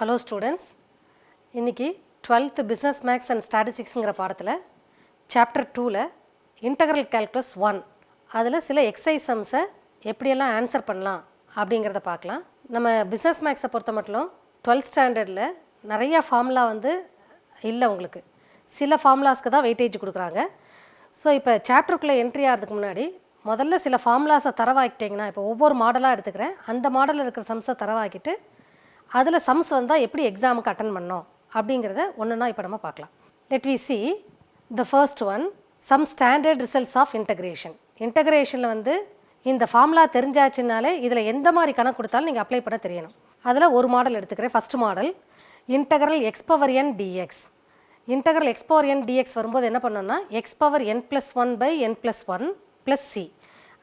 Hello students, இன்றைக்கி 12th business maths and ஸ்டாட்டிஸ்டிக்ஸுங்கிற பாடத்தில் chapter 2ல் இன்டெக்ரல் கால்குலஸ் 1 அதில் சில எக்ஸசைஸ் சம்ஸை எப்படியெல்லாம் ஆன்சர் பண்ணலாம் அப்படிங்கிறத பார்க்கலாம். நம்ம பிஸ்னஸ் மேக்ஸை பொறுத்த மட்டும் 12th ஸ்டாண்டர்டில் நிறையா ஃபார்முலா இல்லை, உங்களுக்கு சில ஃபார்முலாஸ்க்கு தான் வெயிட்டேஜ் கொடுக்குறாங்க. ஸோ இப்போ சாப்டருக்குள்ளே என்ட்ரி ஆகிறதுக்கு முன்னாடி முதல்ல சில ஃபார்முலாஸை தரவாக்கிட்டிங்கன்னா, இப்போ ஒவ்வொரு மாடலாக எடுத்துக்கிறேன், அந்த மாடலில் இருக்கிற சம்ஸை தரவாக்கிட்டு அதில் சம்ஸ் வந்தால் எப்படி எக்ஸாமுக்கு அட்டன் பண்ணோம் அப்படிங்கிறத ஒன்றுனா இப்போ நம்ம பார்க்கலாம். Let we see the first one, some standard results of integration. இன்டகிரேஷனில் இந்த ஃபார்முலா தெரிஞ்சாச்சுனாலே இதில் எந்த மாதிரி கணக்கு கொடுத்தாலும் நீங்கள் அப்ளை பண்ண தெரியணும். அதில் ஒரு மாடல் எடுத்துக்கிறேன். First model integral x power n dx. Integral x power n dx வரும்போது என்ன பண்ணோம்னா x power n plus one by n plus one plus C.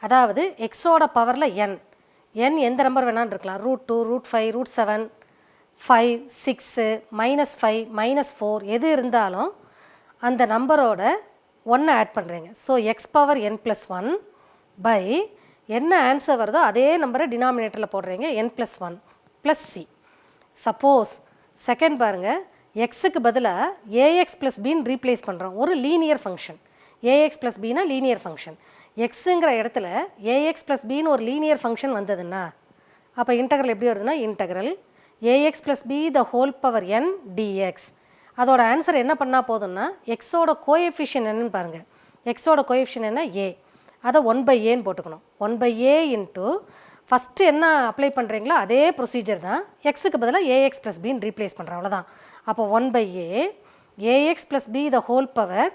அதாவது எக்ஸோட பவரில் என் எந்த நம்பர் வேணான்னு இருக்கலாம். √2, √5, √7, 5, 6, -5, -4 எது இருந்தாலும் அந்த நம்பரோட 1 ஆட் பண்ணுறீங்க. So x power n plus one by என்ன ஆன்சர் வருதோ அதே நம்பரை டினாமினேட்டரில் போடுறீங்க, n plus one plus c. Suppose second பாருங்கள், எக்ஸுக்கு பதிலாக ஏஎக்ஸ் ப்ளஸ் பின்னு ரீப்ளேஸ் பண்ணுறோம். ஒரு லீனியர் ஃபங்க்ஷன், ஏஎக்ஸ் ப்ளஸ் பின்னா லீனியர் ஃபங்க்ஷன். எக்ஸுங்கிற இடத்துல ஏஎக்ஸ் ப்ளஸ் பின்னு ஒரு லீனியர் ஃபங்க்ஷன் வந்ததுன்னா அப்போ இன்டகரல் எப்படி வருதுன்னா integral ax plus b the whole power n dx. அதோட ஆன்சர் என்ன பண்ணால் போதும்னா எக்ஸோட கோஎஃபிஷியன் என்னன்னு பாருங்கள். எக்ஸோட கோஎஃபிஷியன் என்ன ஏ, அதை 1/aன்னு போட்டுக்கணும். 1/a இன்ட்டு ஃபஸ்ட்டு என்ன அப்ளை பண்ணுறீங்களோ அதே ப்ரொசீஜர் தான். எக்ஸுக்கு பதிலாக ஏஎக்ஸ் ப்ளஸ் பின்னு ரீப்ளேஸ் பண்ணுறோம், அவ்வளோதான். அப்போ 1/a ax plus b the whole power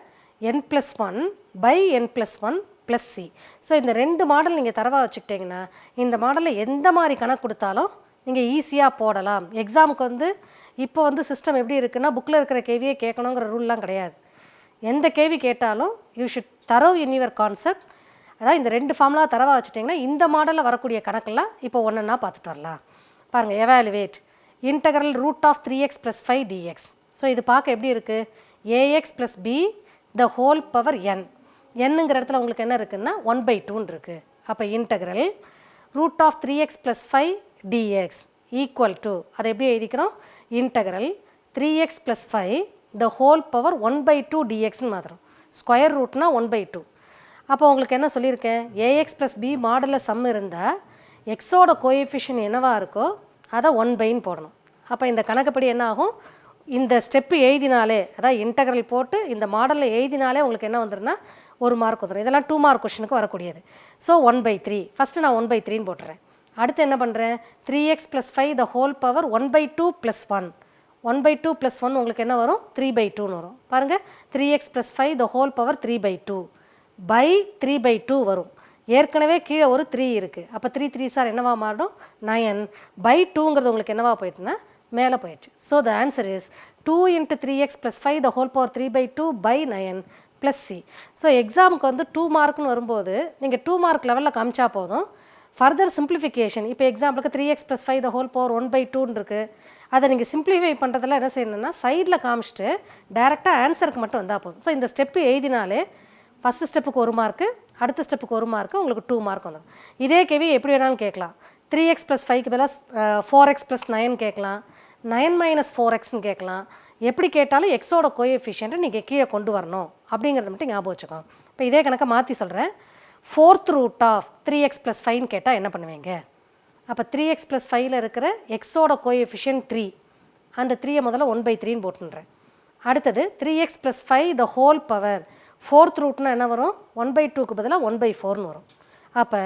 n plus one by n plus one plus c. So இந்த ரெண்டு மாடல் நீங்கள் தரவாக வச்சுக்கிட்டிங்கன்னா இந்த மாடலில் எந்த மாதிரி கணக்கு கொடுத்தாலும் நீங்கள் ஈஸியாக போடலாம். எக்ஸாமுக்கு இப்போ சிஸ்டம் எப்படி இருக்குன்னா புக்கில் இருக்கிற கேள்வியே கேட்கணுங்கிற ரூல்லாம் கிடையாது. எந்த கேள்வி கேட்டாலும் you should throw in your concept. அதாவது இந்த ரெண்டு ஃபார்முலா தரவாக வச்சுட்டிங்கன்னா இந்த மாடலில் வரக்கூடிய கணக்கெல்லாம் இப்போ ஒன்றுன்னா பார்த்துட்டு வரலாம். பாருங்கள், evaluate integral √3x + 5 dx. So இது பார்க்க எப்படி இருக்குது, a x plus b the whole power n. என்னங்கிற இடத்துல உங்களுக்கு என்ன இருக்குன்னா 1/2 இருக்குது. அப்போ integral √3x + 5 dx equal to அதை எப்படி எழுதிக்கிறோம், integral 3x + 5 the whole power 1/2 dxன்னு மாத்திரம். ஸ்கொயர் ரூட்னா 1/2. அப்போ உங்களுக்கு என்ன சொல்லியிருக்கேன், ஏஎக்ஸ் ப்ளஸ் பி மாடலில் சம் இருந்தால் எக்ஸோட கோஎஃபிஷியன் என்னவாக இருக்கோ அதை 1/ன்னு போடணும். அப்போ இந்த கணக்குப்படி என்ன ஆகும், இந்த ஸ்டெப்பு எழுதினாலே, அதாவது இன்டகரல் போட்டு இந்த மாடலில் எழுதினாலே உங்களுக்கு என்ன வந்துடும்னா 1 மார்க் வந்துடும். இதெல்லாம் 2 மார்க் கொஷனுக்கு வரக்கூடியது. ஸோ 1/3 ஃபஸ்ட்டு நான் 1/3ன்னு போட்டுறேன். அடுத்து என்ன பண்ணுறேன், 3x + 5 த ஹோல் பவர் 1/2 + 1. 1/2 + 1 உங்களுக்கு என்ன வரும், 3/2ன்னு வரும். பாருங்கள், 3x + 5 the whole power 3/2 by 3/2 வரும். ஏற்கனவே கீழே ஒரு 3 இருக்குது. அப்போ 3 3 சார் என்னவா மாறும், 9/2ங்கிறது உங்களுக்கு என்னவா போயிட்டுனா மேலே போயிடுச்சு. So the answer is 2 × 3x + 5 the whole power 3/2 by 9 + c. So எக்ஸாமுக்கு 2 மார்க்னு வரும்போது நீங்கள் 2 மார்க் லெவலில் காமிச்சா போதும். ஃபர்தர் சிம்பிளிஃபிகேஷன், இப்போ எக்ஸாம்பிளுக்கு 3x + 5 த ஹோல் பவர் 1/2ன்னு இருக்குது. அதை நீங்கள் சிம்பிளிஃபை பண்ணுறதெல்லாம் என்ன செய்யணும்னா சைடில் காமிச்சிட்டு டேரெக்டாக ஆன்சருக்கு மட்டும் வந்தால் போதும். ஸோ இந்த ஸ்டெப்பு எழுதினாலே ஃபஸ்ட்டு ஸ்டெப்புக்கு 1 மார்க்கு, அடுத்த ஸ்டெப்புக்கு 1 மார்க்கு, உங்களுக்கு 2 மார்க் வந்துடும். இதே கேள்வி எப்படி வேணாலும் கேட்கலாம். 3x + 5க்கு பதிலாக 4x + 9 கேட்கலாம், 9 - 4xன்னு கேட்கலாம். எப்படி கேட்டாலும் எக்ஸோட கோஎஃபிஷியன்ட்டை நீங்கள் கீழே கொண்டு வரணும் அப்படிங்கிறத மட்டும் ஞாபகம் வச்சுக்கோங்க. இப்போ இதே கணக்கை மாற்றி சொல்கிறேன். 4th √3x + 5ன்னு கேட்டால் என்ன பண்ணுவீங்க, அப்போ 3x + 5ல் இருக்கிற எக்ஸோட கோஎஃபிஷியன்ட் 3, அந்த 3யை முதல்ல 1/3ன்னு போட்டுன்றேன். அடுத்தது 3x + 5 the whole power 4th ரூட்னா என்ன வரும், 1/2க்கு பதிலாக 1/4ன்னு வரும். அப்போ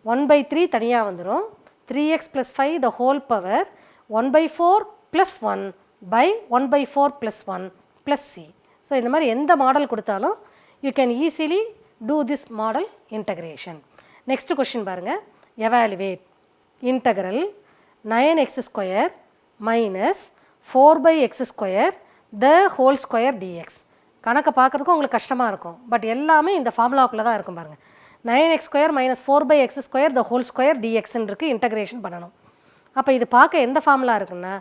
1/3 தனியாக வந்துடும். 3x + 5 the whole power 1/4 + 1 by 1/4 + 1 + c. So இந்த மாதிரி எந்த மாடல் கொடுத்தாலும் you can easily do this model integration. Next question பாருங்கள், evaluate integral 9x² - 4/x² the whole square dx. கணக்கை பார்க்குறதுக்கும் உங்களுக்கு கஷ்டமாக இருக்கும், பட் எல்லாமே இந்த ஃபார்முலாக்குள்ளே தான் இருக்கும். பாருங்கள், 9x² - 4/x² the whole square dxன்னு இருக்குது, இன்டகிரேஷன் பண்ணணும். அப்போ இது பார்க்க எந்த ஃபார்முலா இருக்குன்னா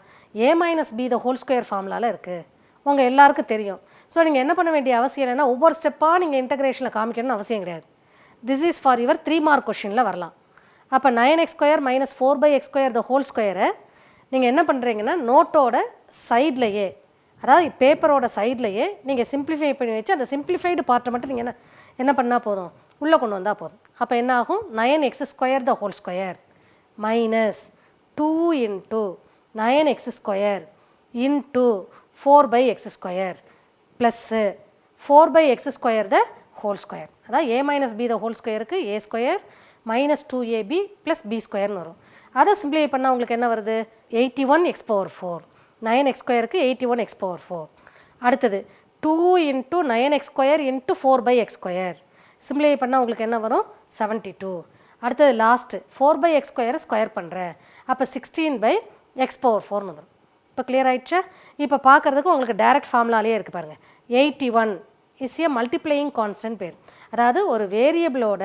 a - b the whole square ஃபார்முலாவில் இருக்குது, உங்கள் எல்லாருக்கும் தெரியும். ஸோ நீங்கள் என்ன பண்ண வேண்டிய அவசியம் இல்லைன்னா ஒவ்வொரு ஸ்டெப்பாக நீங்கள் இன்டகிரேஷனில் காமிக்கணும்னு அவசியம் கிடையாது. This is for your 3 mark கொஷினில் வரலாம். அப்போ 9x² - 4/x² த ஹோல் ஸ்கொயரை நீங்கள் என்ன பண்ணுறீங்கன்னா நோட்டோட சைட்லையே, அதாவது பேப்பரோட சைட்லையே நீங்கள் சிம்பிளிஃபை பண்ணி வச்சு அந்த சிம்பிளிஃபைடு பார்ட்டை மட்டும் நீங்கள் என்ன பண்ணால் போதும், உள்ளே கொண்டு வந்தால் போதும். அப்போ என்ன ஆகும், 9x² the whole square minus 2 into 9x² into 4/x² plus 4/x² the whole square. அதாவது a minus b the whole ஸ்கொயருக்கு a² minus 2ab plus b² வரும். அதை சிம்பிளிஃபை பண்ணால் உங்களுக்கு என்ன வருது, 81x⁴. 9x²க்கு 81x⁴. அடுத்தது 2 into 9x² into 4/x². Simplify பண்ணால் உங்களுக்கு என்ன வரும், 72. அடுத்தது லாஸ்ட்டு 4/x² ஸ்கொயர் பண்ணுறேன், அப்போ 16/x⁴ வந்துடும். இப்போ கிளியர் ஆகிடுச்சா? இப்போ பார்க்குறதுக்கு உங்களுக்கு டைரக்ட் ஃபார்முலாலேயே இருக்குது பாருங்கள். 81 இஸ் ஏ மல்டிப்ளையிங் கான்ஸ்டன்ட் பேர். அதாவது ஒரு வேரியபிளோட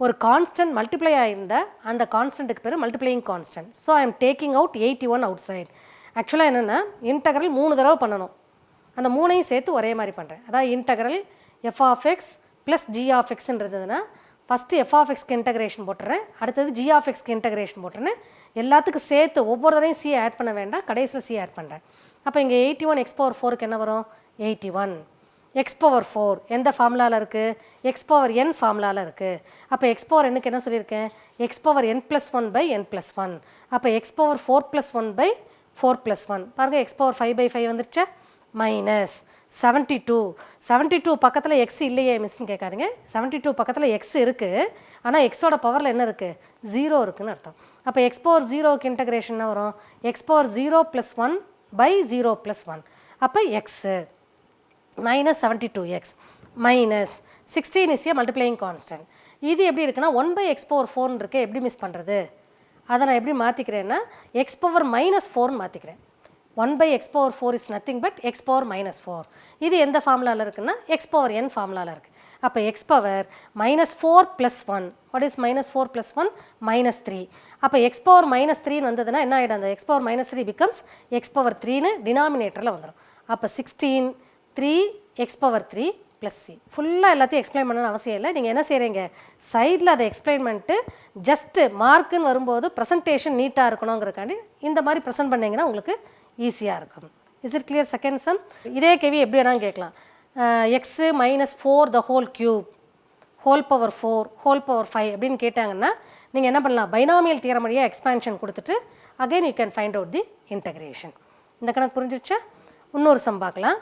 ஒரு கான்ஸ்டன்ட் மல்டிப்ளை ஆகிருந்த அந்த கான்ஸ்டன்ட்டுக்கு பேர் multiplying constant. So I am taking out 81 out side. ஆக்சுவலாக என்னென்னா இன்டகரல் 3 தடவை பண்ணணும், அந்த 3ஐயும் சேர்த்து ஒரே மாதிரி பண்ணுறேன். அதாவது இன்டகரல் f(x) ப்ளஸ் g(x)ன்றதுன்னா ஃபஸ்ட்டு f(x)க்கு இன்டகிரேஷன் போட்டுறேன், அடுத்தது g(x)க்கு இன்டகிரேஷன் போட்டுறேன். எல்லாத்துக்கும் சேர்த்து ஒவ்வொரு தடையும் c ஆட் பண்ண வேண்டாம், கடைசியில் c ஆட் பண்ணுறேன். அப்போ இங்கே 81x⁴ என்ன வரும், 81 x⁴ எந்த ஃபார்முலாவில் இருக்குது, x⁴n ஃபார்முலாவில் இருக்குது. அப்போ x⁴nக்கு என்ன சொல்லியிருக்கேன், x⁴n+1/n+1. அப்போ x⁴4+1/4+1 பாருங்கள், x⁴5/5 வந்துருச்சா, மைனஸ் 72 பக்கத்தில் எக்ஸ் இல்லையே மிஸ்ன்னு கேட்காதீங்க. 72 பக்கத்தில் எக்ஸ் இருக்குது, ஆனால் எக்ஸோட பவரில் என்ன இருக்குது, 0 இருக்குதுன்னு அர்த்தம். அப்போ x⁴0க்கு இன்டகிரேஷன் என்ன வரும், x⁴0+1/0+1. அப்போ x minus 72x minus 16 is a multiplying constant. இது எப்படி இருக்குன்னா 1/x⁴ இருக்கு, எப்படி மிஸ் பண்ணுறது, அதை நான் எப்படி மாற்றிக்கிறேன்னா x⁻−4 மாற்றிக்கிறேன். 1/x⁴ is nothing but x⁻−4. இது எந்த ஃபார்முலாவில் இருக்குன்னா x⁴n ஃபார்முலாவில் இருக்குது. அப்போ x⁻−4 + 1. What is -4 + 1? -3. அப்போ x⁻−3 வந்ததுன்னா என்ன ஆகிடும், அந்த x⁻−3 பிகம்ஸ் x⁻3ன்னு டினாமினேட்டரில் வந்துடும். அப்போ 16 3x⁻3 + c. ஃபுல்லாக எல்லாத்தையும் எக்ஸ்பிளைன் பண்ணணும்னு அவசியம் இல்லை. நீங்கள் என்ன செய்கிறீங்க, சைடில் அதை எக்ஸ்பிளைன் பண்ணிட்டு ஜஸ்ட்டு மார்க்குன்னு வரும்போது ப்ரெசன்டேஷன் நீட்டாக இருக்கணுங்கிறக்காண்டி இந்த மாதிரி ப்ரெசென்ட் பண்ணிங்கன்னா உங்களுக்கு ஈஸியாக இருக்கும். Is it clear? Second sum இதே கேள்வி எப்படி வேணாலும் கேட்கலாம். x-4 the whole cube whole power 4 whole power 5 அப்படின்னு கேட்டாங்கன்னா நீங்கள் என்ன பண்ணலாம், பைனாமியல் தியரம் வழியாக எக்ஸ்பான்ஷன் கொடுத்துட்டு again you can find out the integration. இந்த கணக்கு புரிஞ்சிடுச்சா? இன்னொரு சம் பார்க்கலாம்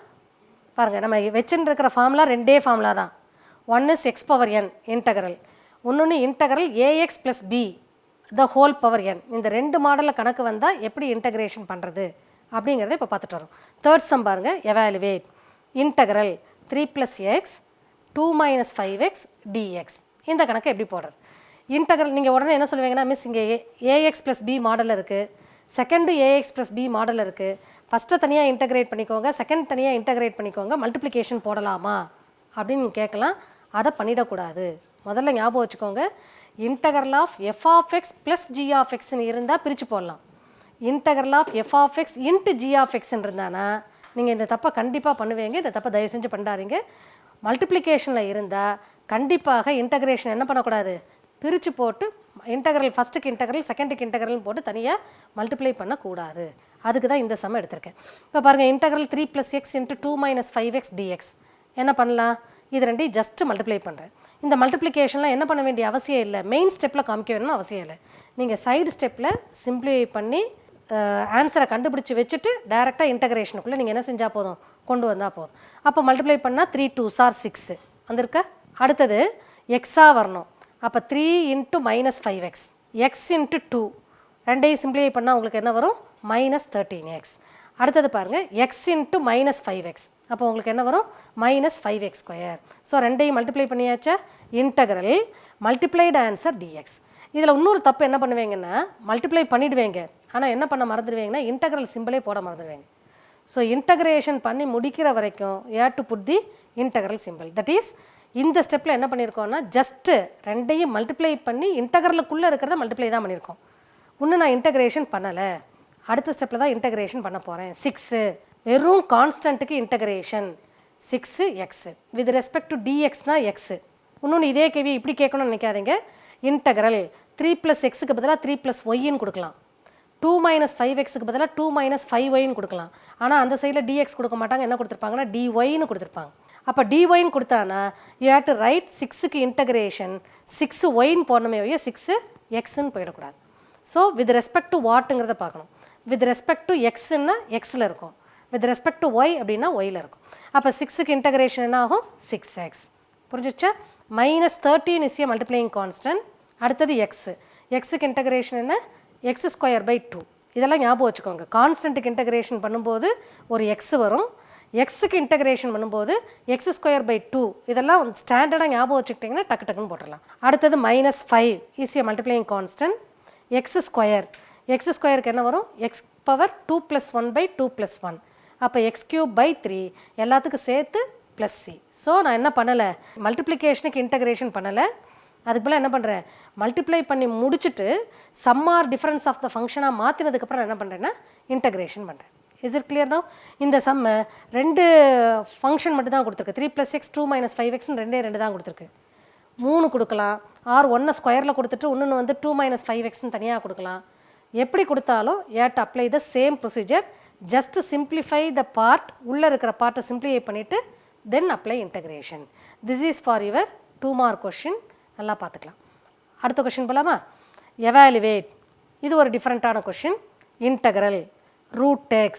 பாருங்கள். நம்ம வச்சுன்னு இருக்கிற ஃபார்முலா ரெண்டே ஃபார்முலா தான். ஒன் இஸ் x⁻n இன்டகரல், இன்னொன்று இன்டகரல் ax + b த ஹோல் பவர் n. இந்த ரெண்டு மாடலில் கணக்கு வந்தால் எப்படி இன்டகிரேஷன் பண்ணுறது அப்படிங்கிறத இப்போ பார்த்துட்டு வரோம். தேர்ட் சம் பாருங்கள், evaluate integral 3 + x 2 - 5x dx. இந்த கணக்கு எப்படி போடுறது, இன்டகரல் நீங்கள் உடனே என்ன சொல்லுவீங்கன்னா, மிஸ் இங்கே ax + b மாடலில் இருக்குது, செகண்டு ax + b மாடலில் இருக்குது, ஃபஸ்ட்டு தனியாக இன்டகிரேட் பண்ணிக்கோங்க, செகண்ட் தனியாக இன்டகிரேட் பண்ணிக்கோங்க, மல்டிப்ளிகேஷன் போடலாமா அப்படின்னு கேட்கலாம். அதை பண்ணிடக்கூடாது. முதல்ல ஞாபகம் வச்சுக்கோங்க, இன்டகரல் ஆஃப் f(x) + g(x)ன்னு இருந்தால் பிரித்து போடலாம். இன்டகரல் ஆஃப் f(x) × g(x)ன்னு இருந்தானா நீங்கள் இந்த தப்பை கண்டிப்பாக பண்ணுவீங்க. இந்த தப்பை தயவு செஞ்சு பண்ணாதீங்க. மல்டிப்ளிகேஷனில் இருந்தால் கண்டிப்பாக இன்டகிரேஷன் என்ன பண்ணக்கூடாது, பிரித்து போட்டு இன்டகரல் ஃபஸ்ட்டுக்கு இன்டகரல் செகண்டுக்கு இன்டகரல்னு போட்டு தனியாக மல்டிப்ளை பண்ணக்கூடாது. அதுக்கு தான் இந்த சம் எடுத்திருக்கேன். இப்போ பாருங்கள், இன்டகரல் 3 + x × 2 - 5x dx என்ன பண்ணலாம், இது ரெண்டையும் ஜஸ்ட்டு மல்டிப்ளை பண்ணுறேன். இந்த மல்டிப்ளிகேஷன்லாம் என்ன பண்ண வேண்டிய அவசியம் இல்லை, மெயின் ஸ்டெப்பில் காமிக்க வேணும்னு அவசியம் இல்லை. நீங்கள் சைடு ஸ்டெப்பில் சிம்பிளிஃபை பண்ணி ஆன்சரை கண்டுபிடிச்சி வச்சுட்டு டைரெக்டாக இன்டகிரேஷனுக்குள்ளே நீங்கள் என்ன செஞ்சால் போதும், கொண்டு வந்தால் போதும். அப்போ மல்டிப்ளை பண்ணால் 3 2s are 6 வந்திருக்க. அடுத்தது எக்ஸாக வரணும். அப்போ 3 × -5x x × 2 ரெண்டையும் சிம்பிளிஃபை பண்ணால் உங்களுக்கு என்ன வரும், -13x. அடுத்தது பாருங்கள், x × -5x அப்போ உங்களுக்கு என்ன வரும், -5x². ஸோ ரெண்டையும் மல்டிப்ளை பண்ணியாச்சா, இன்டகரல் மல்டிப்ளைடு ஆன்சர் dx. இதில் இன்னொரு தப்பு என்ன பண்ணுவீங்கன்னா, மல்டிப்ளை பண்ணிவிடுவீங்க, ஆனால் என்ன பண்ண மறந்துடுவீங்கன்னா இன்டகரல் சிம்பிளே போட மறந்துடுவீங்க. ஸோ இன்டகிரேஷன் பண்ணி முடிக்கிற வரைக்கும் you have to put the integral symbol. That is இந்த ஸ்டெப்பில் என்ன பண்ணியிருக்கோம்னா, ஜஸ்ட்டு ரெண்டையும் மல்டிப்ளை பண்ணி இன்டகரலுக்குள்ளே இருக்கிறத மல்டிப்ளை தான் பண்ணியிருக்கோம். இன்னும் நான் இன்டகிரேஷன் பண்ணலை, அடுத்த ஸ்டெப்பில் தான் இன்டகிரேஷன் பண்ண போகிறேன். 6 வெறும் கான்ஸ்டன்ட்டுக்கு integration 6x with respect to dxனா எக்ஸு. இன்னொன்று இதே கேள்வி இப்படி கேட்கணும்னு நினைக்காதீங்க. இன்டகரல் 3 + xக்கு பதிலாக 3 + yன்னு கொடுக்கலாம். 2 மைனஸ் 5xக்கு பதிலாக 2 மைனஸ் 5yன்னு கொடுக்கலாம். ஆனால் அந்த சைடில் dx கொடுக்க மாட்டாங்க. என்ன கொடுத்துருப்பாங்கன்னா dyன்னு கொடுத்துருப்பாங்க. அப்போ dyன்னு கொடுத்தானா யூ ஹேவ் டு ரைட் 6க்கு இன்டகிரேஷன் 6yன்னு போடணுமே ஒழிய 6xன்னு போயிடக்கூடாது. ஸோ வித் ரெஸ்பெக்ட் டு வாட்டுங்கிறத பார்க்கணும். வித் ரெஸ்பெக்ட் டு எக்ஸ்ன்னா எக்ஸில் இருக்கும், வித் ரெஸ்பெக்ட் டு ஒய் அப்படின்னா ஒயில் இருக்கும். அப்போ 6க்கு இன்டகிரேஷன் என்ன ஆகும் 6x. புரிஞ்சிச்சா? Minus 13 is a multiplying constant. அடுத்தது எக்ஸுக்கு இன்டகிரேஷன் என்ன எக்ஸ் ஸ்கொயர் பை 2. இதெல்லாம் ஞாபகம் வச்சுக்கோங்க. கான்ஸ்டன்ட்டுக்கு இன்டகிரேஷன் பண்ணும்போது ஒரு எக்ஸ் வரும், எக்ஸுக்கு இன்டகிரேஷன் பண்ணும்போது எக்ஸ் ஸ்கொயர் பை 2. இதெல்லாம் ஸ்டாண்டர்டாக ஞாபகம் வச்சுக்கிட்டிங்கன்னா டக்கு டக்குன்னு போட்டுடலாம். அடுத்தது -5 is a multiplying constant. X ஸ்கொயருக்கு என்ன வரும் எக்ஸ் பவர் 2 + 1 பை 2 + 1. அப்போ x³ பை 3 எல்லாத்துக்கும் சேர்த்து ப்ளஸ் சி. ஸோ நான் என்ன பண்ணலை, மல்டிப்ளிகேஷனுக்கு இன்டகிரேஷன் பண்ணலை. அதுக்கு பதிலாக என்ன பண்ணுறேன், மல்டிப்ளை பண்ணி முடிச்சுட்டு sum or difference of the ஃபங்க்ஷனாக மாற்றினதுக்கப்புறம் நான் என்ன பண்ணுறேன்னா இன்டகிரேஷன் பண்ணுறேன். Is it clear now? இந்த சம்மை 2 ஃபங்க்ஷன் மட்டும் தான் கொடுத்துருக்கு. 3 + x 2 - 5xன்னு 2 தான் கொடுத்துருக்கு. 3 கொடுக்கலாம், ஆர் 1 ஸ்கொயரில் கொடுத்துட்டு இன்னொன்று வந்து 2 - 5xன்னு தனியாக கொடுக்கலாம். எப்படி கொடுத்தாலும் you have to apply the same procedure. Just simplify the part, உள்ளே இருக்கிற பார்ட்டை சிம்பிளிஃபை பண்ணிவிட்டு தென் apply integration. This is for your 2 mark question. நல்லா பார்த்துக்கலாம். அடுத்த கொஷின் போகலாமா? எவாலுவேட். இது ஒரு டிஃப்ரெண்ட்டான question. Integral √x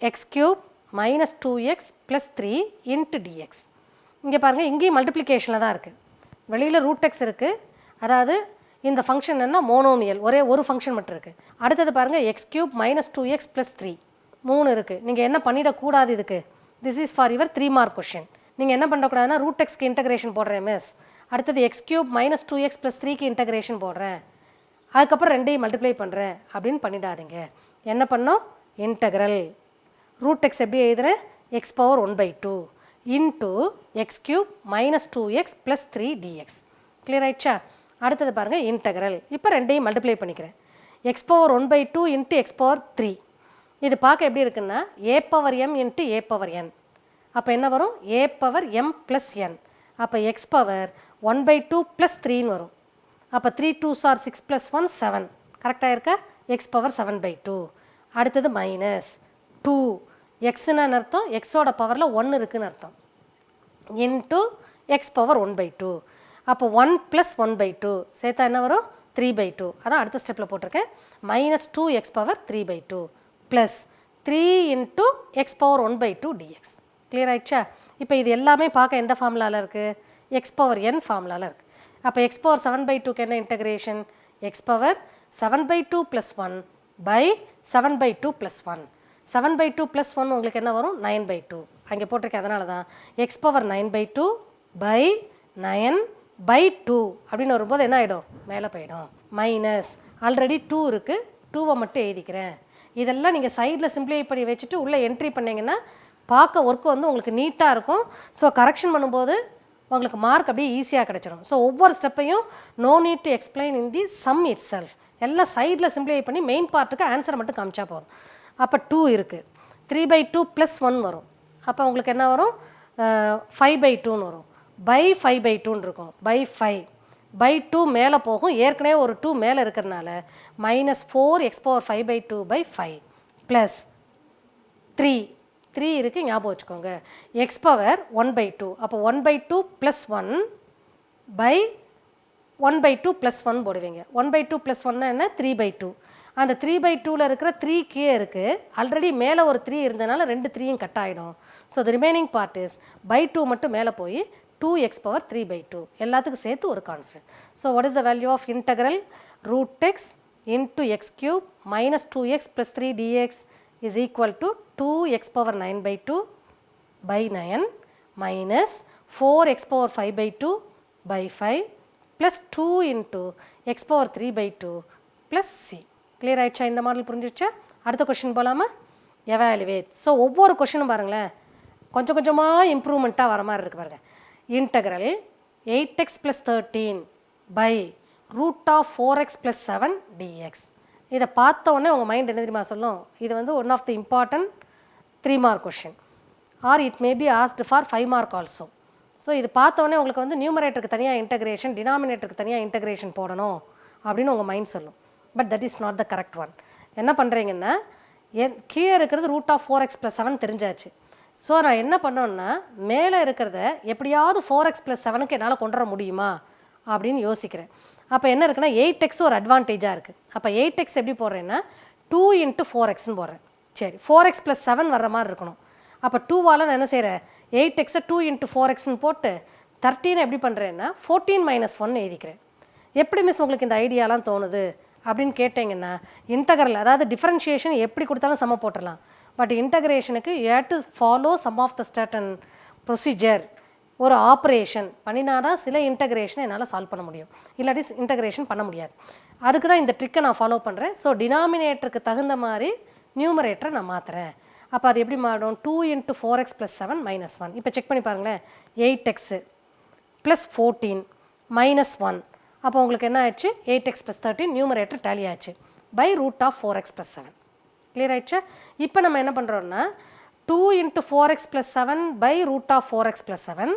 x³ - 2x + 3 × dx. இங்கே பாருங்கள், இங்கேயும் மல்டிப்ளிகேஷனில் தான் இருக்குது. வெளியில் √x இருக்குது, அதாவது இந்த ஃபங்க்ஷன் என்ன மோனோமியல், ஒரே ஒரு ஃபங்க்ஷன் மட்டும் இருக்குது. அடுத்தது பாருங்கள் x³ - 2x + 3 3 இருக்குது. நீங்கள் என்ன பண்ணிடக்கூடாது இதுக்கு, this is for your 3 mark question. நீங்கள் என்ன பண்ணக்கூடாதுன்னா √xக்கு இன்டகிரேஷன் போடுறேன் மிஸ், அடுத்தது x³ - 2x + 3க்கு இன்டகிரேஷன் போடுறேன், அதுக்கப்புறம் 2ஐயும் மல்டிப்ளை பண்ணுறேன் அப்படின்னு பண்ணிடாதீங்க. என்ன பண்ணோம், இன்டகரல் √x எப்படி எழுதுகிறேன் x⁴1/2 into x³ - 2x + 3 dx. Clear ஆயிடுச்சா? அடுத்தது பாருங்கள் இன்டகரல். இப்போ 2ஐயும் மல்டிப்ளை பண்ணிக்கிறேன். x⁴1/2 into x⁴3. இது பார்க்க எப்படி இருக்குன்னா a⁴m இன்ட்டு a⁴n. அப்போ என்ன வரும் a⁴m + n. அப்போ x⁴1/2 + 3ன்னு வரும். அப்போ 3 2s are 6 + 1 7. கரெக்டாக இருக்கா? x⁴7/2. அடுத்தது -2 எக்ஸ்ன்னு அர்த்தம், எக்ஸோட பவரில் 1 இருக்குன்னு அர்த்தம், இன்ட்டு x⁴1/2. அப்போ 1 + 1/2 சேர்த்தா என்ன வரும் 3/2. அதான் அடுத்த ஸ்டெப்பில் போட்டிருக்கேன். -2 x⁴3/2 plus 3 into x⁴1/2 dx. Clear ஆயிடுச்சா? இப்போ இது எல்லாமே பார்க்க எந்த ஃபார்முலாவில் இருக்குது, x⁴n ஃபார்முலாவில் இருக்குது. அப்போ x⁴7/2க்கு என்ன இன்டகிரேஷன், x⁴7/2 + 1 பை 7/2 + 1. 7/2 + 1 உங்களுக்கு என்ன வரும் 9/2. அங்கே போட்டிருக்கேன், அதனால தான் x⁴9/2 பை 9/2 அப்படின்னு வரும்போது என்ன ஆகிடும், மேலே போயிடும். மைனஸ் ஆல்ரெடி 2 இருக்குது, 2வை மட்டும் எழுதிக்கிறேன். இதெல்லாம் நீங்கள் சைடில் சிம்பிளிஃபை பண்ணி வச்சுட்டு உள்ளே என்ட்ரி பண்ணிங்கன்னா பார்க்க ஒர்க்கு வந்து உங்களுக்கு நீட்டாக இருக்கும். ஸோ கரெக்ஷன் பண்ணும்போது உங்களுக்கு மார்க் அப்படியே ஈஸியாக கிடச்சிடும். ஸோ ஒவ்வொரு ஸ்டெப்பையும் no need to explain in the sum itself. எல்லாம் சைடில் சிம்பிளிஃபை பண்ணி மெயின் பார்ட்டுக்கு ஆன்சரை மட்டும் காமிச்சா போதும். அப்போ 2 இருக்குது, 3/2 + 1 வரும். அப்போ உங்களுக்கு என்ன வரும் 5/2ன்னு வரும். பை 5/2ன்னு இருக்கும். பை 5/2 மேலே போகும், ஏற்கனவே ஒரு 2 மேலே இருக்கிறதுனால -4 x⁴5/2/5 ப்ளஸ் 3 இருக்குது, ஞாபகம் வச்சுக்கோங்க. x⁴1/2. அப்போ 1/2 + 1 பை 1/2 + 1 போடுவீங்க. 1/2 + 1 என்ன 3/2. அந்த 3/2ல் இருக்கிற 3 கீழே இருக்குது, ஆல்ரெடி மேலே ஒரு 3 இருந்ததுனால 2 3யும் கட் ஆகிடும். So the remaining part is /2 மட்டும் மேலே போய் 2x⁴3/2 எல்லாத்துக்கும் சேர்த்து ஒரு constant. So what is the value of integral √x into x³ - 2x + 3 dx is equal to 2x⁴9/2 by 9 minus 4x⁴5/2/5 plus 2 into x⁴3/2 plus c. Clear ஆயிடுச்சா? இந்த model புரிஞ்சிடுச்சா? அடுத்த question போகலாமா? எவாலுவேட். ஸோ ஒவ்வொரு கொஷினும் பாருங்களேன் கொஞ்சம் கொஞ்சமாக இம்ப்ரூவ்மெண்ட்டாக வர மாதிரி இருக்குது பாருங்கள். Integral 8x + 13 by √4x + 7 dx. இதை பார்த்த உடனே உங்கள் மைண்ட் என்ன தெரியுமா சொல்லும், இது வந்து one of the important 3 mark question or it may be asked for 5 mark also. So இது பார்த்த உடனே உங்களுக்கு வந்து நியூமரேட்டருக்கு தனியாக இன்டகிரேஷன், டினாமினேட்டருக்கு தனியாக இன்டகிரேஷன் போடணும் அப்படின்னு உங்கள் மைண்ட் சொல்லும். But that is not the correct one. என்ன பண்ணுறீங்கன்னா கீழே இருக்கிறது ரூட் ஆஃப் 4x+7 தெரிஞ்சாச்சு. ஸோ நான் என்ன பண்ணோன்னா மேலே இருக்கிறத எப்படியாவது 4x+7க்கு என்னால் கொண்டு வர முடியுமா அப்படின்னு யோசிக்கிறேன். அப்போ என்ன இருக்குன்னா 8x ஒரு அட்வான்டேஜாக இருக்குது. அப்போ 8x எப்படி போடுறேன்னா 2 × 4xன்னு போடுறேன். சரி 4x+7 வர்ற மாதிரி இருக்கணும். அப்போ 2வால் நான் என்ன செய்கிறேன் 8xை 2 × 4xன்னு போட்டு 13 எப்படி பண்ணுறேன்னா 14 - 1 எழுதிக்கிறேன். எப்படி மிஸ் உங்களுக்கு இந்த ஐடியாலாம் தோணுது அப்படின்னு கேட்டிங்கன்னா இன்டகரல் அதாவது டிஃபரன்ஷியேஷன் எப்படி கொடுத்தாலும் சம போட்டுடலாம். பட் இன்டகிரேஷனுக்கு you have to follow some of the certain procedure. ஒரு ஆப்ரேஷன் பண்ணினா தான் சில இன்டகிரேஷனை என்னால் சால்வ் பண்ண முடியும், இல்லாட்டி இன்டகிரேஷன் பண்ண முடியாது. அதுக்கு தான் இந்த ட்ரிக்கை நான் ஃபாலோ பண்ணுறேன். ஸோ டினாமினேட்டருக்கு தகுந்த மாதிரி நியூமரேட்டரை நான் மாற்றுறேன். அப்போ அது எப்படி மாறும் 2 × 4x+7 - 1. இப்போ செக் பண்ணி பாருங்களேன் 8x + 14 - 1. அப்போ உங்களுக்கு என்ன ஆயிடுச்சு 8x + 13 நியூமரேட்டர் டேலி ஆச்சு by root of 4x+7. Clear ஆயிடுச்சா? இப்போ நம்ம என்ன பண்ணுறோம்னா 2 × 4x+7 by root of 4x+7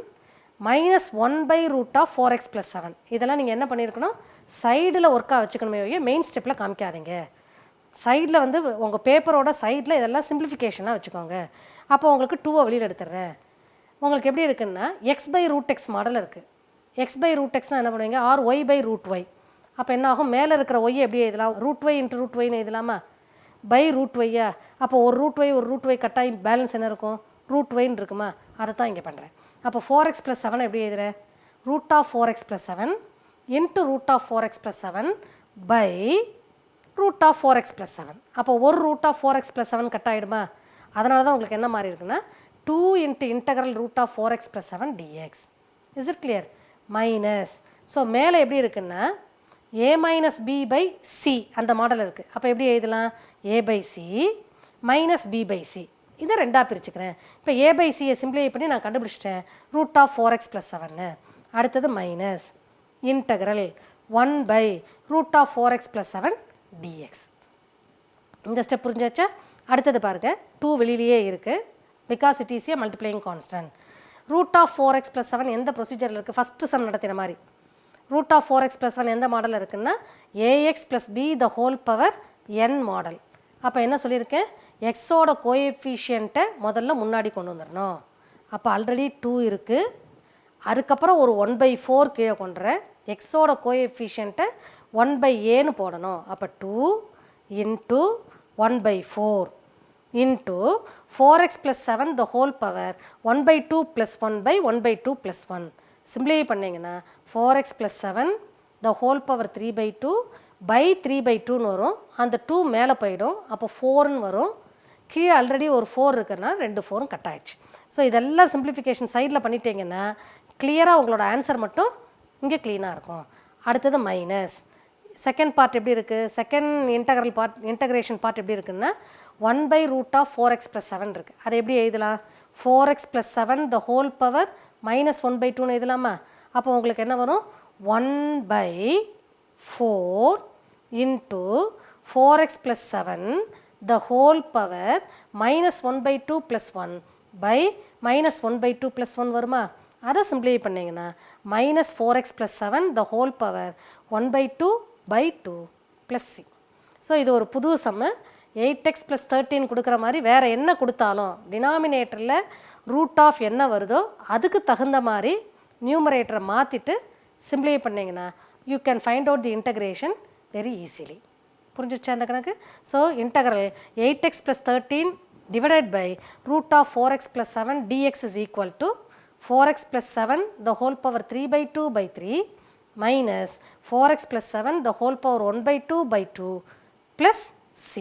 -1 by root of 4x+7. இதெல்லாம் நீங்கள் என்ன பண்ணியிருக்கணும் சைடில் ஒர்க்காக வச்சுக்கணுமே மெயின் ஸ்டெப்பில் காமிக்காதீங்க. சைடில் வந்து உங்கள் பேப்பரோட சைடில் இதெல்லாம் சிம்பிளிஃபிகேஷனாக வச்சுக்கோங்க. அப்போ உங்களுக்கு 2வை வெளியில் எடுத்துடுறேன். உங்களுக்கு எப்படி இருக்குன்னா x/√x மாடல் இருக்குது. x/√xனா என்ன பண்ணுவீங்க ஆர் y/√y. அப்போ என்ன ஆகும் மேலே இருக்கிற ஒய் எப்படி எழுதலாம் √y × √yன்னு எழுதலாமா பை √y. அப்போ ஒரு √y ஒரு √y கட்டாயி பேலன்ஸ் என்ன இருக்கும் √yன்னு இருக்குமா, அதை தான் இங்கே பண்ணுறேன். அப்போ 4x+7 எப்படி எழுதுகிறேன் root of 4x+7 into root of 4x+7 by root of 4x+7. அப்போ ஒரு ரூட் ஆஃப் 4x+7 கட் ஆகிடுமா, அதனால தான் உங்களுக்கு என்ன மாதிரி இருக்குன்னா 2 × integral root of 4x+7 dx. Is it clear? Minus so மேலே எப்படி இருக்குன்னா a-b/c அந்த மாடல் இருக்குது. அப்போ எப்படி எழுதலாம் a/c -b/c. இதை ரெண்டாக பிரிச்சுக்கிறேன். இப்போ a/c-யை சிம்பிளை பண்ணி நான் கண்டுபிடிச்சிட்டேன் ரூட் ஆஃப் 4x+7. அடுத்தது minus integral 1 by root of 4x+7 dx. இந்த ஸ்டெப் புரிஞ்சாச்சா? அடுத்தது பாருங்கள் 2 வெளியிலேயே இருக்குது because it is a multiplying constant. Root of 4x+7 எந்த ப்ரொசீஜரில் இருக்குது ஃபஸ்ட்டு சம் நடத்தின மாதிரி ரூட் ஆஃப் 4x+1 எந்த மாடல் இருக்குன்னா ax + b த ஹோல் பவர் n மாடல். அப்போ என்ன சொல்லியிருக்கேன் எக்ஸோட கோஎஃபிஷியண்ட்டை முதல்ல முன்னாடி கொண்டு வந்துடணும். அப்போ ஆல்ரெடி 2 இருக்குது, அதுக்கப்புறம் ஒரு 1/4 கீழே கொண்டுறேன். எக்ஸோட கோஎஃபிஷியண்ட்டை 1/aன்னு போடணும். அப்போ 2 × 1/4 into 4x+7 the whole power 1/2 + 1/1/2 + 1. Simplify பண்ணிங்கன்னா 4x+7 the whole power 3/2 by 3/2ன்னு வரும். அந்த 2 மேலே போயிடும், அப்போ 4ன்னு வரும். கீழே ஆல்ரெடி ஒரு 4 இருக்கிறனால 2 4ம் கட் ஆகிடுச்சு. ஸோ இதெல்லாம் சிம்பிளிஃபிகேஷன் சைடில் பண்ணிட்டீங்கன்னா கிளியராக உங்களோட ஆன்சர் மட்டும் இங்கே க்ளீனாக இருக்கும். அடுத்தது மைனஸ் செகண்ட் பார்ட் எப்படி இருக்குது செகண்ட் இன்டகிரேஷன் பார்ட் எப்படி இருக்குன்னா 1/√of 4x+7 இருக்குது. அதை எப்படி எழுதலாம் 4x+7 த ஹோல் பவர் -1/2ன்னு எழுதலாமா. அப்போ உங்களுக்கு என்ன வரும் 1/4 into 4x+7 the whole power -1/2 + 1 by -1/2 + 1 வருமா. அதை சிம்பிளிஃபை பண்ணிங்கன்னா -4x+7 the whole power 1/2/2 + c. So இது ஒரு புது சம்மு 8x + 13 கொடுக்குற மாதிரி வேறு என்ன கொடுத்தாலும் டினாமினேட்டரில் ரூட் ஆஃப் என்ன வருதோ அதுக்கு தகுந்த மாதிரி நியூமரேட்டரை மாற்றிட்டு சிம்பிளிஃபை பண்ணிங்கன்னா you can find out the integration very easily. புரிஞ்சிடுச்சா அந்த கணக்கு? So integral 8x + 13 divided by root of 4x+7 dx is equal to 4x+7 the whole power 3/2/3 minus 4x+7 the whole power 1/2/2 plus c.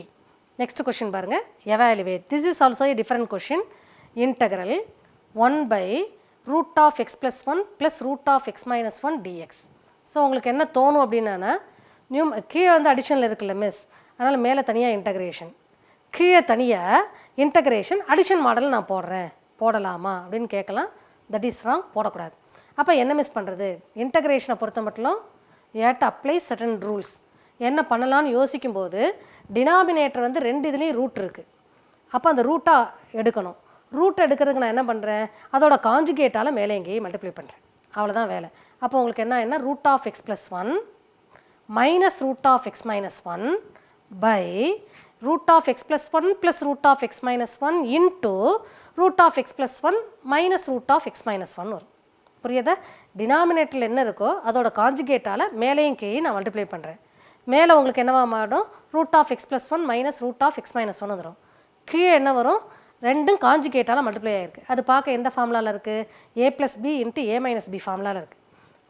Next question பாருங்கள் evaluate. This is also a different question. Integral 1/√of x+1 plus root of x-1 dx. So உங்களுக்கு என்ன தோணும் அப்படின்னா கீழே வந்து அடிஷனில் இருக்குல்ல miss, அதனால் மேலே தனியாக இன்டகிரேஷன், கீழே தனியாக இன்டகிரேஷன் அடிஷன் மாடல் நான் போடலாமா அப்படின்னு கேட்கலாம். தட் இஸ் ராங், போடக்கூடாது. அப்போ என்ன மிஸ் பண்ணுறது இன்டகிரேஷனை பொறுத்த மட்டும் you have to apply certain rules. என்ன பண்ணலான்னு யோசிக்கும்போது டினாமினேட்டர் வந்து 2 இதுலேயும் ரூட் இருக்குது. அப்போ அந்த ரூட்டாக எடுக்கணும். ரூட் எடுக்கிறதுக்கு நான் என்ன பண்ணுறேன் அதோட காஞ்சுகேட்டால் மேலே எங்கேயும் மல்டிப்ளை பண்ணுறேன், அவ்வளோதான் வேலை. அப்போ உங்களுக்கு என்ன root of x+1 minus root of x-1 by root of x plus 1 plus root of x minus 1 into root of x plus 1 minus root of x minus 1 வரும். புரியுதா? டினாமினேட்டரில் என்ன இருக்கோ அதோட காஞ்சுகேட்டால் மேலேயும் கீழே நான் மல்டிப்ளை பண்ணுறேன். மேலே உங்களுக்கு என்னவா மாறும்? Root of x plus 1 minus root of x minus 1 வந்துடும். கீழே என்ன வரும்? ரெண்டும் காஞ்சுகேட்டால் மல்டிப்ளை ஆகிருக்கு. அது பார்க்க எந்த ஃபார்முலாவில் இருக்குது? A plus b into a minus b ஃபார்முலாவில் இருக்குது.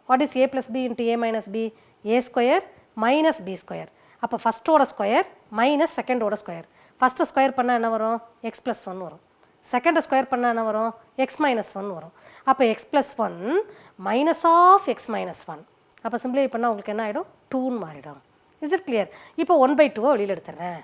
What is a plus b into a minus b? A square minus b square. அப்போ ஃபஸ்ட்டோட ஸ்கொயர் மைனஸ் செகண்டோட ஸ்கொயர். ஃபஸ்ட்டு ஸ்கொயர் பண்ணால் என்ன வரும்? எக்ஸ் ப்ளஸ் 1 வரும். செகண்டை ஸ்கொயர் பண்ணால் என்ன வரும்? எக்ஸ் மைனஸ் 1 வரும். அப்போ x plus 1 minus of x minus 1. அப்போ சிம்பிளை பண்ணால் உங்களுக்கு என்ன ஆகிடும்? 2ன்னு மாறிடும். Is it clear? இப்போ 1/2 வெளியில் எடுத்துடுறேன்.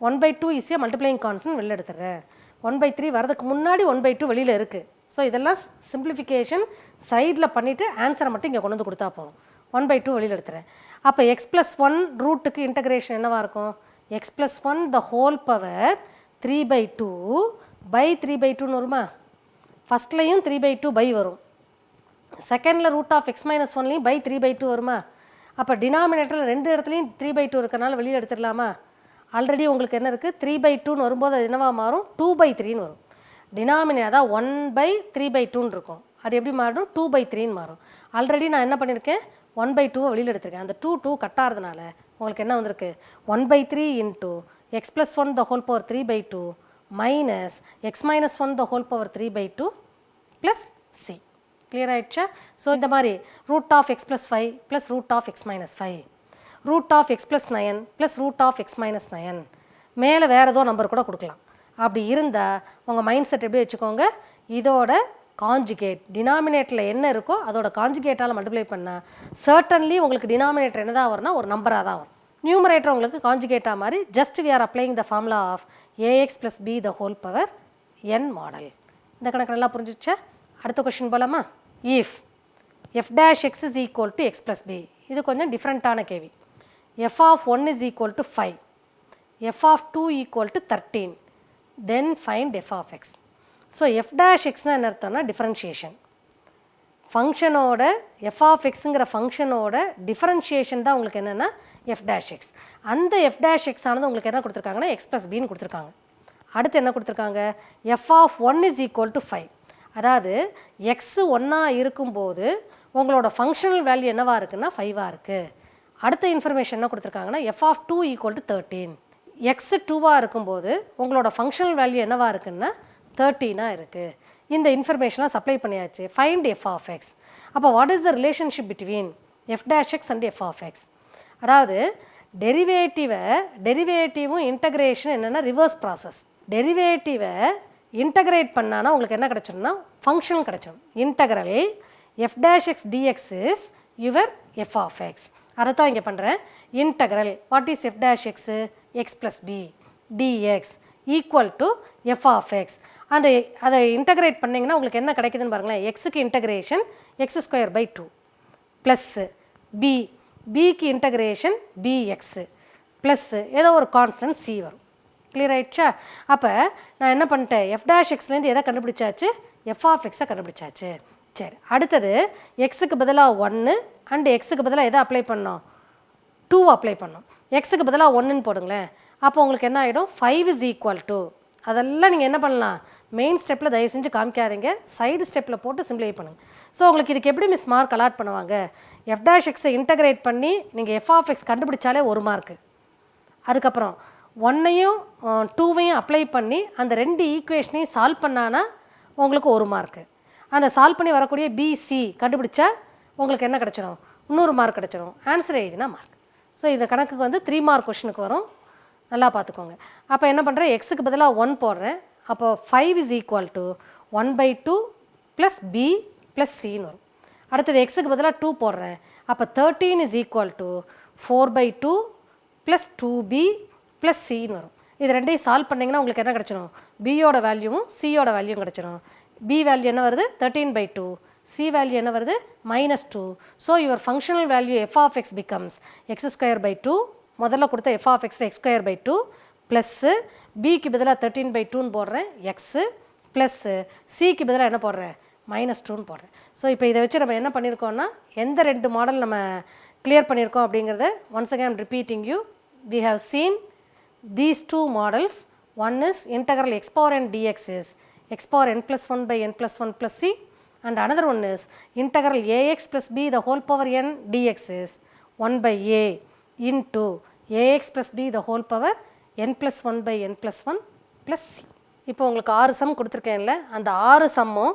1/2 ஈஸியாக மல்டிப்ளைங் கான்ஸ்டன்ட் வெளியில் எடுத்துடுறேன். 1/3 வரதுக்கு முன்னாடி 1/2 வெளியில் இருக்குது. ஸோ இதெல்லாம் சிம்பிளிஃபிகேஷன் சைடில் பண்ணிவிட்டு ஆன்சரை மட்டும் இங்கே கொண்டு வந்து கொடுத்தா போதும். 1/2 வெளியில் எடுத்துறேன். அப்போ எக்ஸ் ப்ளஸ் 1 ரூட்டுக்கு இன்டகிரேஷன் என்னவாக இருக்கும்? X plus 1 the whole power 3/2 by 3/2ன்னு வருமா? ஃபஸ்ட்லேயும் 3/2 பை வரும். செகண்டில் ரூட் ஆஃப் எக்ஸ் மைனஸ் 1லையும் பை 3/2 வருமா? அப்போ டினாமினேட்டரில் ரெண்டு இடத்துலையும் 3/2 இருக்கிறனால வெளியே எடுத்துடலாமா? ஆல்ரெடி உங்களுக்கு என்ன இருக்குது? 3/2ன்னு வரும்போது அது என்னவா மாறும்? 2/3ன்னு வரும். டினாமினேட்டர் 1/3/2ன்னு இருக்கும். அது எப்படி மாறும்? 2/3ன்னு மாறும். ஆல்ரெடி நான் என்ன பண்ணியிருக்கேன்? 1/2 வெளியில் எடுத்திருக்கேன். அந்த 2 கட் ஆகிறதுனால உங்களுக்கு என்ன வந்திருக்கு? 1/3 into x plus 1 the whole power 3/2 minus x minus 1 the whole power 3/2 plus c. Clear ஆகிடுச்சா? ஸோ இந்த மாதிரி root of x plus 5 plus root of x minus 5 root of x plus 9 plus root of x minus 9 மேலே வேறு ஏதோ number கூட கொடுக்கலாம். அப்படி இருந்தால் உங்கள் மைண்ட் செட் எப்படி வச்சுக்கோங்க? இதோட காஞ்சுகேட் டினாமினேட்டரில் என்ன இருக்கோ அதோட காஞ்சுகேட்டால் மல்டிப்ளை பண்ணால் சர்டன்லி உங்களுக்கு டினாமினேட்டர் என்ன தான் வரும்னா ஒரு நம்பராக தான் வரும். நியூமரேட்டர் உங்களுக்கு காஞ்சுகேட்டாக மாதிரி just we are applying the formula of a x plus b the whole power n model. இந்த கணக்கு நல்லா புரிஞ்சிச்சா? அடுத்த கொஷின் போலாமா? If f dash x is equal to x plus b. இது கொஞ்சம் டிஃப்ரெண்ட்டான கேள்வி. F of 1 is equal to 5, f of 2 equal to 13, then find f of x. So f dash எக்ஸ்னால் என்ன அர்த்தம்னா டிஃப்ரென்ஷியேஷன். ஃபங்க்ஷனோட எஃப் ஆஃப் எக்ஸுங்கிற ஃபங்க்ஷனோட டிஃப்ரென்ஷியேஷன் தான் உங்களுக்கு என்னென்னா எஃப் டேஷ் எக்ஸ். அந்த எஃப் டேஷ் எக்ஸ் ஆனது உங்களுக்கு என்ன கொடுத்துருக்காங்கன்னா எக்ஸ் ப்ளஸ் பின்னு கொடுத்துருக்காங்க. அடுத்து என்ன கொடுத்துருக்காங்க? F of 1 is equal to 5. அதாவது எக்ஸு 1ஆ இருக்கும்போது உங்களோட ஃபங்க்ஷனல் வேல்யூ என்னவாக இருக்குன்னா 5ஆக இருக்குது. அடுத்த இன்ஃபர்மேஷன் என்ன கொடுத்துருக்காங்கன்னா f of 2 equal to 13. X 2ஆக இருக்கும்போது உங்களோட ஃபங்க்ஷனல் வேல்யூ என்னவாக இருக்குன்னா 13ஆக இருக்குது. இந்த இன்ஃபர்மேஷனாக சப்ளை பண்ணியாச்சு. Find f of x. அப்போ what is the relationship between f dash x and f of x? அதாவது டெரிவேட்டிவும் இன்டகிரேஷன் என்னென்னா ரிவர்ஸ் ப்ராசஸ். டெரிவேட்டிவை இன்டகிரேட் பண்ணானா உங்களுக்கு என்ன கிடச்சிடும்னா ஃபங்க்ஷன் கிடச்சிடும். Integral f dash x dx is your f of x. அதை தான் இங்கே பண்ணுறேன். Integral what is f dash x? X plus b dx equal to f of x. அதை இன்டகிரேட் பண்ணிங்கன்னா உங்களுக்கு என்ன கிடைக்குதுன்னு பாருங்களேன். எக்ஸுக்கு integration x square by 2 plus பிக்கு இன்டகிரேஷன் பிஎக்ஸு ப்ளஸ்ஸு ஏதோ ஒரு கான்ஸ்டன்ட் சி வரும். கிளியர் ஆகிடுச்சா? அப்போ நான் என்ன பண்ணிட்டேன்? எஃப் டேஷ் எக்ஸ்லேருந்து எதை கண்டுபிடிச்சாச்சு? எஃப் ஆஃப் எக்ஸை கண்டுபிடிச்சாச்சு. சரி, அடுத்தது எக்ஸுக்கு பதிலாக 1 அண்ட் எக்ஸுக்கு பதிலாக எதை அப்ளை பண்ணோம்? 2 அப்ளை பண்ணோம். எக்ஸுக்கு பதிலாக 1ன்னு போடுங்களேன். அப்போ உங்களுக்கு என்ன ஆகிடும்? 5 இஸ் ஈக்குவல் டு. அதெல்லாம் நீங்கள் என்ன பண்ணலாம்? மெயின் ஸ்டெப்பில் தயவு செஞ்சு காமிக்காதீங்க, சைடு ஸ்டெப்பில் போட்டு சிம்பிளை பண்ணுங்கள். ஸோ உங்களுக்கு இதுக்கு எப்படி மிஸ் மார்க் அலாட் பண்ணுவாங்க? எஃப் டேஷ் எக்ஸை இன்டகிரேட் பண்ணி நீங்கள் எஃப் ஆஃப் எக்ஸ் கண்டுபிடிச்சாலே 1 மார்க்கு. அதுக்கப்புறம் 1ஐயும் 2வையும் அப்ளை பண்ணி அந்த 2 ஈக்குவேஷனையும் சால்வ் பண்ணானா உங்களுக்கு 1 மார்க்கு. அந்த சால்வ் பண்ணி வரக்கூடிய பிசி கண்டுபிடிச்சா உங்களுக்கு என்ன கிடச்சிடும்? 100 மார்க் கிடச்சிடும். ஆன்சர் எழுதினா மார்க். ஸோ இந்த கணக்குக்கு வந்து 3 மார்க் கொஷனுக்கு வரும். நல்லா பார்த்துக்கோங்க. அப்போ என்ன பண்ணுறேன்? எக்ஸுக்கு பதிலாக 1 போடுறேன். அப்போ 5 is equal to 1/2 plus b plus சின்னு வரும். அடுத்தது எக்ஸுக்கு பதிலாக 2 போடுறேன். அப்போ 13 is equal to 4/2 plus 2b plus சின்னு வரும். இது ரெண்டையும் சால்வ் பண்ணிங்கன்னா உங்களுக்கு என்ன கிடச்சிடும்? பியோட வேல்யூவும் சியோட வேல்யூவும் கிடச்சிடும். பி வேல்யூ என்ன வருது? 13/2. சி வேல்யூ என்ன வருது? -2. So your functional value f of x becomes x square by 2. முதல்ல கொடுத்த f of x x square by 2 plus பிக்கு பதிலாக 13/2ன்னு போடுறேன் எக்ஸு ப்ளஸ்ஸு சிக்கு பதிலாக என்ன போடுறேன்? -2ன்னு போடுறேன். ஸோ இப்போ இதை வச்சு நம்ம என்ன பண்ணியிருக்கோம்னா எந்த 2 மாடல் நம்ம கிளியர் பண்ணியிருக்கோம் அப்படிங்கிறத once again repeating you. We have seen these two models, one is integral x power n dx is x power n plus 1 by n plus 1 plus c, and another one is integral ax plus b the whole power n dx is 1 by a into ax plus b the whole power n plus 1 by n plus 1 plus c. இப்போ உங்களுக்கு 6 some கொடுத்துருக்கேன்ல, அந்த 6 சம்மும்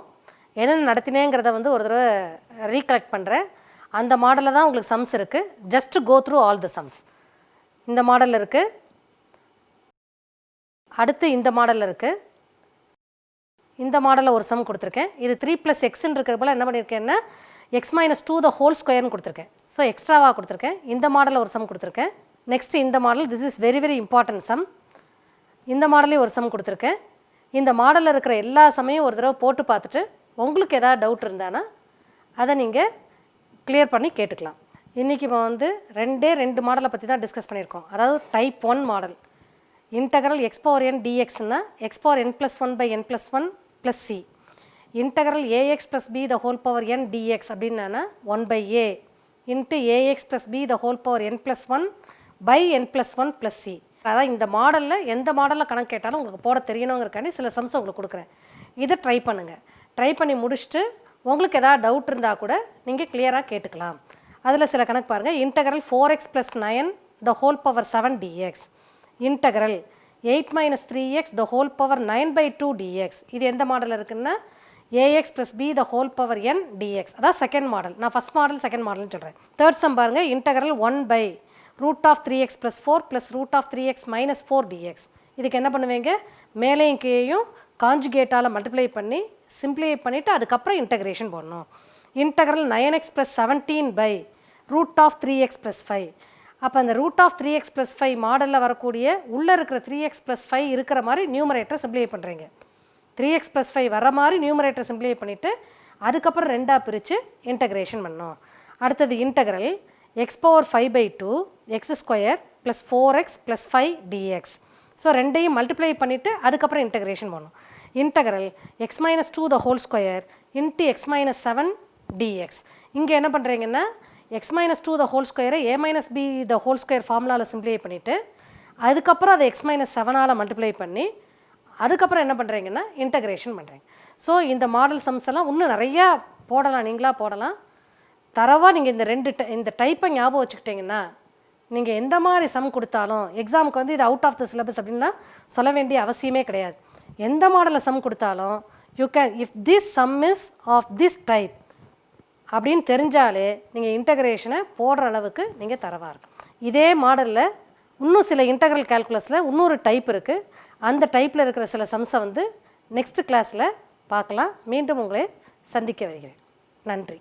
என்னென்ன நடத்தினேங்கிறத வந்து ஒரு தடவை recollect பண்ணுறேன். அந்த மாடலில் தான் உங்களுக்கு சம்ஸ் இருக்குது. Just go through all the sums. இந்த மாடலில் இருக்குது, அடுத்து இந்த மாடலில் இருக்குது, இந்த மாடலில் ஒரு சம் கொடுத்துருக்கேன். இது 3 + xன்னு இருக்கிறப்பல என்ன பண்ணியிருக்கேன்னா x - 2 the whole squareன்னு கொடுத்துருக்கேன். ஸோ எக்ஸ்ட்ராவாக கொடுத்துருக்கேன். இந்த மாடலில் ஒரு சம் கொடுத்துருக்கேன். நெக்ஸ்ட் இந்த model, this is very very important sum. இந்த மாடலையும் ஒரு சம் கொடுத்துருக்கேன். இந்த மாடலில் இருக்கிற எல்லா சமையும் ஒரு தடவை போட்டு பார்த்துட்டு உங்களுக்கு ஏதாவது டவுட் இருந்தானா அதை நீங்கள் கிளியர் பண்ணி கேட்டுக்கலாம். இன்றைக்கி இப்போ வந்து 2 மாடலை பற்றி தான் டிஸ்கஸ் பண்ணியிருக்கோம். அதாவது type 1 model integral x power n dxன்னா x power n plus 1 by n plus 1 plus c. integral ax plus b the whole power n dx அப்படின்னா 1 by a into ax plus b the whole power n plus 1 by n plus 1 plus c. அதான் இந்த மாடலில் எந்த மாடலில் கணக்கு கேட்டாலும் உங்களுக்கு போட தெரியணுங்கிறக்காண்டி சில சம்ஸ் உங்களுக்கு கொடுக்குறேன். இதை ட்ரை பண்ணுங்கள். ட்ரை பண்ணி முடிச்சுட்டு உங்களுக்கு எதாவது டவுட் இருந்தால் கூட நீங்கள் கிளியராக கேட்டுக்கலாம். அதில் சில கணக்கு பாருங்கள். integral 4x plus 9 the whole power 7 dx, integral 8 minus 3x the whole power 9 by 2 dx. இது எந்த மாடலில் இருக்குன்னா ax plus b the whole power n dx. அதான் செகண்ட் மாடல். நான் ஃபஸ்ட் மாடல் செகண்ட் மாடல்னு சொல்கிறேன். தேர்ட் சம் பாருங்கள். integral 1 by root of 3x plus 4 plus root of 3x minus 4 dx. இதுக்கு என்ன பண்ணுவீங்க, மேலேயும் கீழேயும் காஞ்சுகேட்டால் மல்டிப்ளை பண்ணி சிம்ப்ளிஃபை பண்ணிவிட்டு அதுக்கப்புறம் இன்டகிரேஷன் போடணும். integral 9x plus 17 by root of 3x plus 5. அப்போ அந்த ரூட் ஆஃப் 3x plus 5 மாடலில் வரக்கூடிய உள்ளே இருக்கிற 3x plus 5 இருக்கிற மாதிரி நியூமரேட்டரை சிம்ப்ளிஃபை பண்ணுறீங்க. 3x plus 5 வர மாதிரி நியூமரேட்டரை சிம்ப்ளிஃபை பண்ணிவிட்டு அதுக்கப்புறம் 2ஆக பிரித்து இன்டகிரேஷன் பண்ணணும். அடுத்தது integral x power 5 by 2 x square plus 4x plus 5 dx. So ரெண்டையும் மல்டிப்ளை பண்ணிவிட்டு அதுக்கப்புறம் இன்டகிரேஷன் பண்ணணும். Integral x minus 2 the whole square into x minus 7 dx. இங்கே என்ன பண்ணுறீங்கன்னா x minus 2 the whole square a minus b the whole square ஃபார்முலாவில் simplify பண்ணிவிட்டு அதுக்கப்புறம் அதை x minus 7ஆல் மல்டிப்ளை பண்ணி அதுக்கப்புறம் என்ன பண்ணுறீங்கன்னா இன்டகிரேஷன் பண்ணுறீங்க. ஸோ இந்த மாடல் சம்ஸ் எல்லாம் இன்னும் நிறையா போடலாம், நீங்களாக போடலாம். தரவாக நீங்கள் இந்த டைப்பை ஞாபகம் வச்சுக்கிட்டிங்கன்னா நீங்கள் எந்த மாதிரி சம் கொடுத்தாலும் எக்ஸாமுக்கு வந்து இது அவுட் ஆஃப் த சிலபஸ் அப்படின்னா சொல்ல வேண்டிய அவசியமே கிடையாது. எந்த மாடலில் சம் கொடுத்தாலும் you can if this sum is of this type அப்படின்னு தெரிஞ்சாலே நீங்கள் இன்டகிரேஷனை போடுற அளவுக்கு நீங்கள் தரவாக இருக்கும். இதே மாடலில் இன்னும் சில இன்டகிரல் கால்குலஸில் இன்னொரு டைப் இருக்குது. அந்த டைப்பில் இருக்கிற சில சம்ஸை வந்து நெக்ஸ்ட் கிளாஸில் பார்க்கலாம். மீண்டும் உங்களை சந்திக்க வருகிறேன். நன்றி.